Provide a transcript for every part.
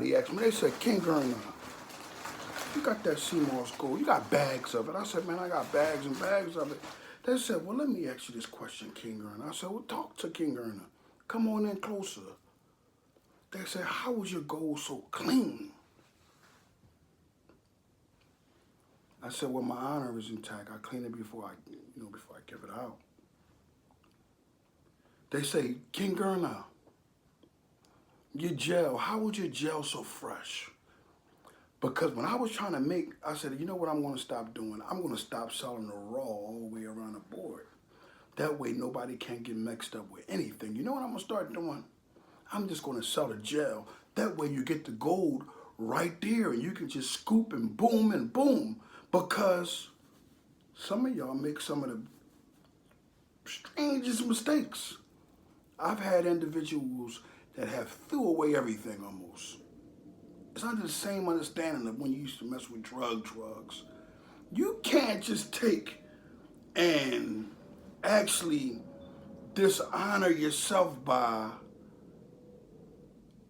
somebody asked me, they said, King Gurner, you got that CMOS gold, you got bags of it. I said, man, I got bags and bags of it. They said, well, let me ask you this question, King Gurner. I said, well, talk to King Gurner. Come on in closer. They said, how was your gold so clean? I said, well, my honor is intact. I clean it before I give it out. They say, King Gurner, your gel, how was your gel so fresh? Because when I was trying to make, I said, you know what I'm going to stop doing? I'm going to stop selling the raw all the way around the board. That way nobody can get mixed up with anything. You know what I'm going to start doing? I'm just going to sell the gel. That way you get the gold right there and you can just scoop and boom, because some of y'all make some of the strangest mistakes. I've had individuals that have threw away everything almost. It's under the same understanding of when you used to mess with drugs. You can't just take and actually dishonor yourself by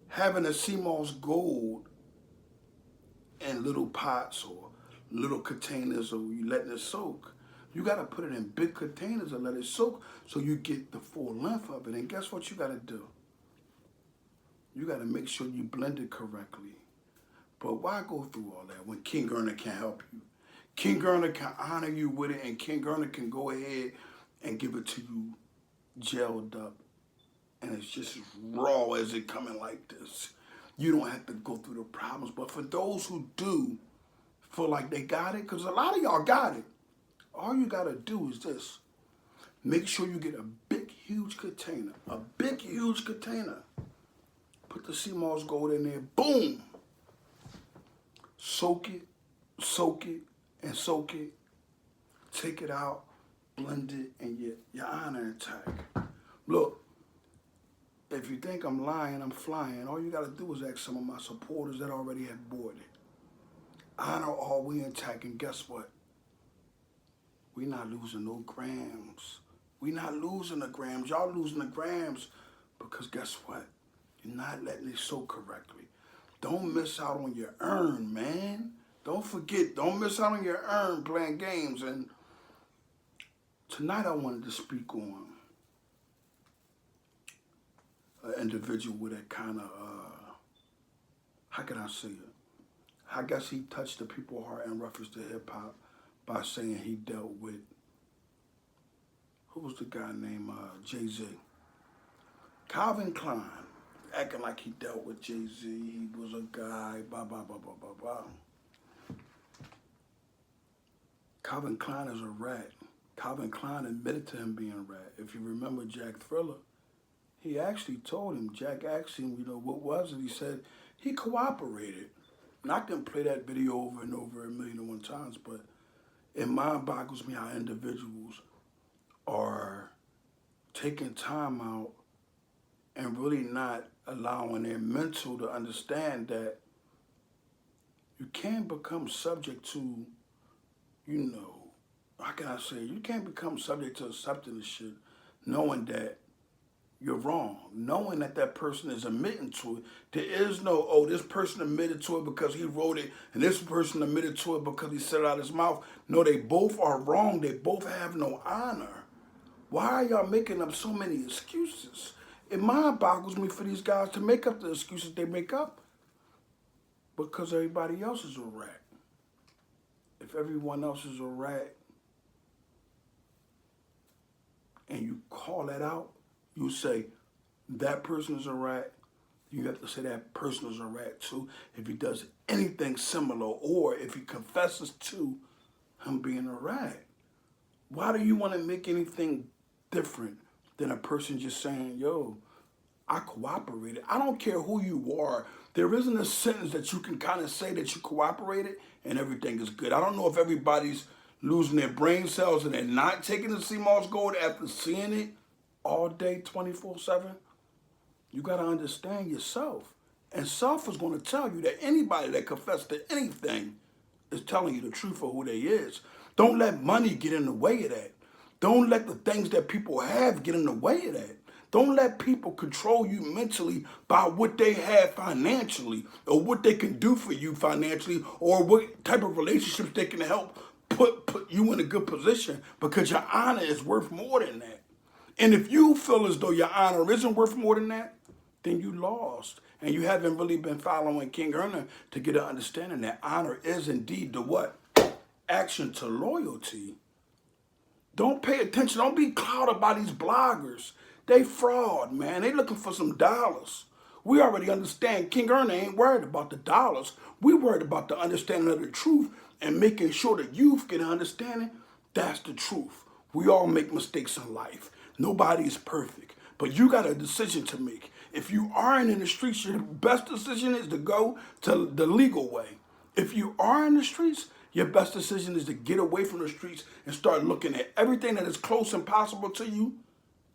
having a CMOS gold in little pots or little containers, or you letting it soak. You got to put it in big containers and let it soak so you get the full length of it. And guess what you got to do? You got to make sure you blend it correctly. But why go through all that when King Gurner can help you? King Gurner can honor you with it, and King Gurner can go ahead and give it to you gelled up. And it's just as raw as it coming like this. You don't have to go through the problems. But for those who do feel like they got it, because a lot of y'all got it, all you got to do is this. Make sure you get a big, huge container. A big, huge container. Put the CMOS gold in there. Boom. Soak it, and soak it. Take it out, blend it, and your honor intact. Look, if you think I'm lying, I'm flying. All you got to do is ask some of my supporters that already have bought it. Honor all we intact, and guess what? We not losing no grams. We not losing the grams. Y'all losing the grams because guess what? You're not letting it soak correctly. Don't miss out on your earn, man. Don't forget, don't miss out on your earn playing games. And tonight I wanted to speak on an individual that kind of, how can I say it? I guess he touched the people's heart in reference to hip-hop by saying he dealt with, who was the guy named Jay-Z? Calvin Klein, acting like he dealt with Jay-Z, he was a guy, blah, blah, blah, blah, blah, blah. Calvin Klein is a rat. Calvin Klein admitted to him being a rat. If you remember Jack Thriller, he actually told him, Jack asked him, what was it? He said he cooperated. And I can play that video over and over 1,000,001 times, but it mind boggles me how individuals are taking time out and really not allowing their mental to understand that you can't become subject to, how can I say, you can't become subject to accepting this shit knowing that you're wrong, knowing that that person is admitting to it. There is no, oh, this person admitted to it because he wrote it, and this person admitted to it because he said it out of his mouth. No, they both are wrong. They both have no honor. Why are y'all making up so many excuses? It mind boggles me for these guys to make up the excuses they make up because everybody else is a rat. If everyone else is a rat and you call that out, you say, that person is a rat. You have to say that person is a rat too if he does anything similar or if he confesses to him being a rat. Why do you want to make anything different than a person just saying, yo, I cooperated? I don't care who you are. There isn't a sentence that you can kind of say that you cooperated and everything is good. I don't know if everybody's losing their brain cells and they're not taking the CMOS gold after seeing it all day, 24/7. You got to understand yourself. And self is going to tell you that anybody that confesses to anything is telling you the truth of who they is. Don't let money get in the way of that. Don't let the things that people have get in the way of that. Don't let people control you mentally by what they have financially or what they can do for you financially or what type of relationships they can help put you in a good position, because your honor is worth more than that. And if you feel as though your honor isn't worth more than that, then you lost. And you haven't really been following King Erna to get an understanding that honor is indeed the what? Action to loyalty. Don't pay attention. Don't be clouded by these bloggers. They fraud, man. They looking for some dollars. We already understand King Erna ain't worried about the dollars. We worried about the understanding of the truth and making sure the youth get an understanding. That's the truth. We all make mistakes in life. Nobody is perfect. But you got a decision to make. If you aren't in the streets, your best decision is to go to the legal way. If you are in the streets, your best decision is to get away from the streets and start looking at everything that is close and possible to you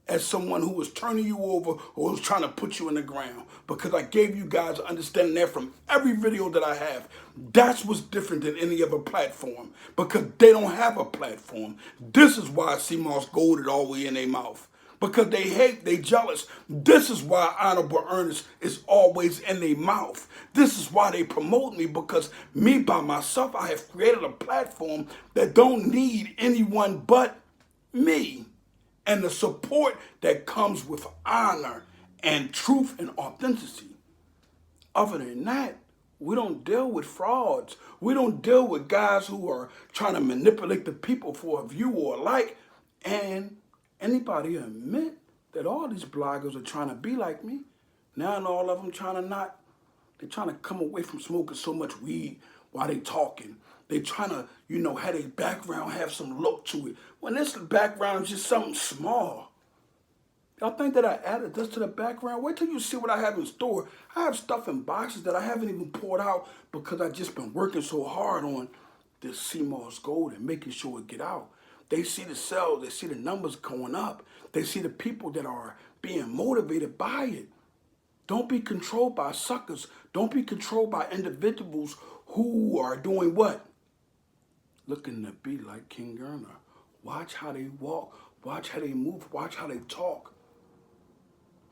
as someone who was turning you over or was trying to put you in the ground. Because I gave you guys understanding that from every video that I have. That's what's different than any other platform, because they don't have a platform. This is why CMOS Gold is all the way in their mouth. Because they hate, they jealous. This is why Honorable Ernest is always in their mouth. This is why they promote me, because me by myself, I have created a platform that don't need anyone but me. And the support that comes with honor and truth and authenticity. Other than that, we don't deal with frauds. We don't deal with guys who are trying to manipulate the people for a view or a like. And anybody admit that all these bloggers are trying to be like me? Now and all of them they're trying to come away from smoking so much weed while they talking. They trying to, have their background have some look to it. When this background is just something small. Y'all think that I added this to the background? Wait till you see what I have in store. I have stuff in boxes that I haven't even poured out because I've just been working so hard on this CMOS Gold and making sure it get out. They see the sales, they see the numbers going up. They see the people that are being motivated by it. Don't be controlled by suckers. Don't be controlled by individuals who are doing what? Looking to be like King Erna. Watch how they walk. Watch how they move. Watch how they talk.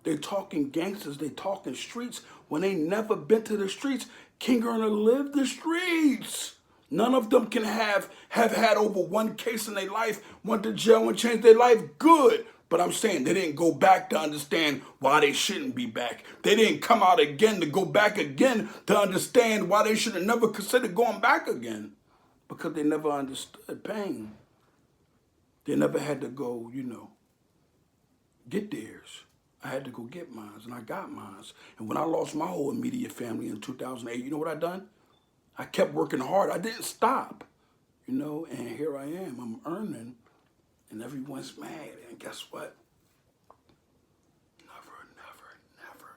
They talking gangsters. They talking streets when they never been to the streets. King Erna lived the streets. None of them can have had over one case in their life, went to jail and changed their life. Good. But I'm saying they didn't go back to understand why they shouldn't be back. They didn't come out again to go back again to understand why they should have never considered going back again. Because they never understood pain. They never had to go, get theirs. I had to go get mine, and I got mine. And when I lost my whole immediate family in 2008, you know what I done? I kept working hard. I didn't stop, and here I am. I'm earning, and everyone's mad. And guess what? Never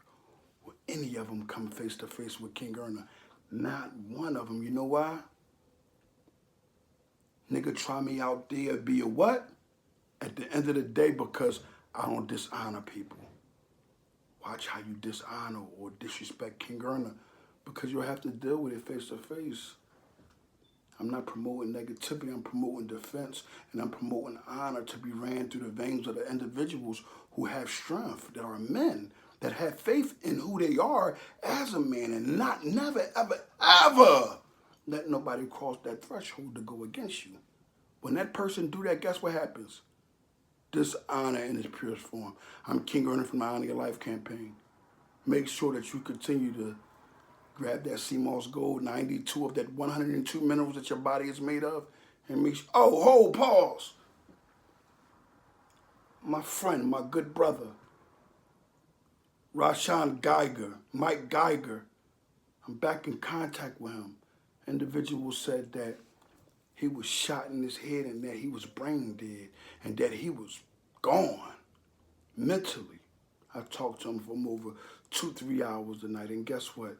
will any of them come face to face with King Erna. Not one of them. You know why? Nigga, try me out there, be a what? At the end of the day, because I don't dishonor people. Watch how you dishonor or disrespect King Erna, because you'll have to deal with it face to face. I'm not promoting negativity, I'm promoting defense, and I'm promoting honor to be ran through the veins of the individuals who have strength, that are men, that have faith in who they are as a man, and never, ever let nobody cross that threshold to go against you. When that person do that, guess what happens? Dishonor in its purest form. I'm King Erna from the Honor Your Life campaign. Make sure that you continue to grab that CMOS Gold, 92 of that 102 minerals that your body is made of, and make sure, pause. My friend, my good brother, Rashawn Geiger, Mike Geiger, I'm back in contact with him. Individual said that he was shot in his head and that he was brain dead and that he was gone mentally. I talked to him for over 2-3 hours tonight, and guess what?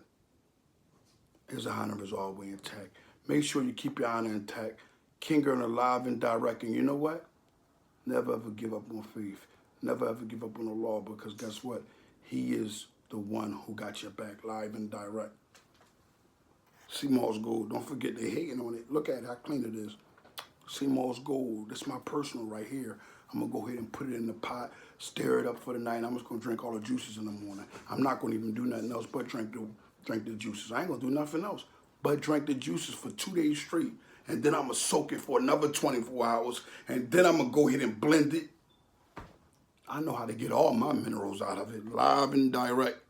His honor is all the way intact. Make sure you keep your honor intact. King Erna live and direct, and you know what? Never ever give up on faith. Never ever give up on the law, because guess what? He is the one who got your back live and direct. CMOS Gold. Don't forget they hating on it. Look at how clean it is. CMOS Gold. This is my personal right here. I'm gonna go ahead and put it in the pot, stir it up for the night. I'm just gonna drink all the juices in the morning. I'm not gonna even do nothing else but drink the juices. I ain't gonna do nothing else but drink the juices for 2 days straight. And then I'm gonna soak it for another 24 hours. And then I'm gonna go ahead and blend it. I know how to get all my minerals out of it, live and direct.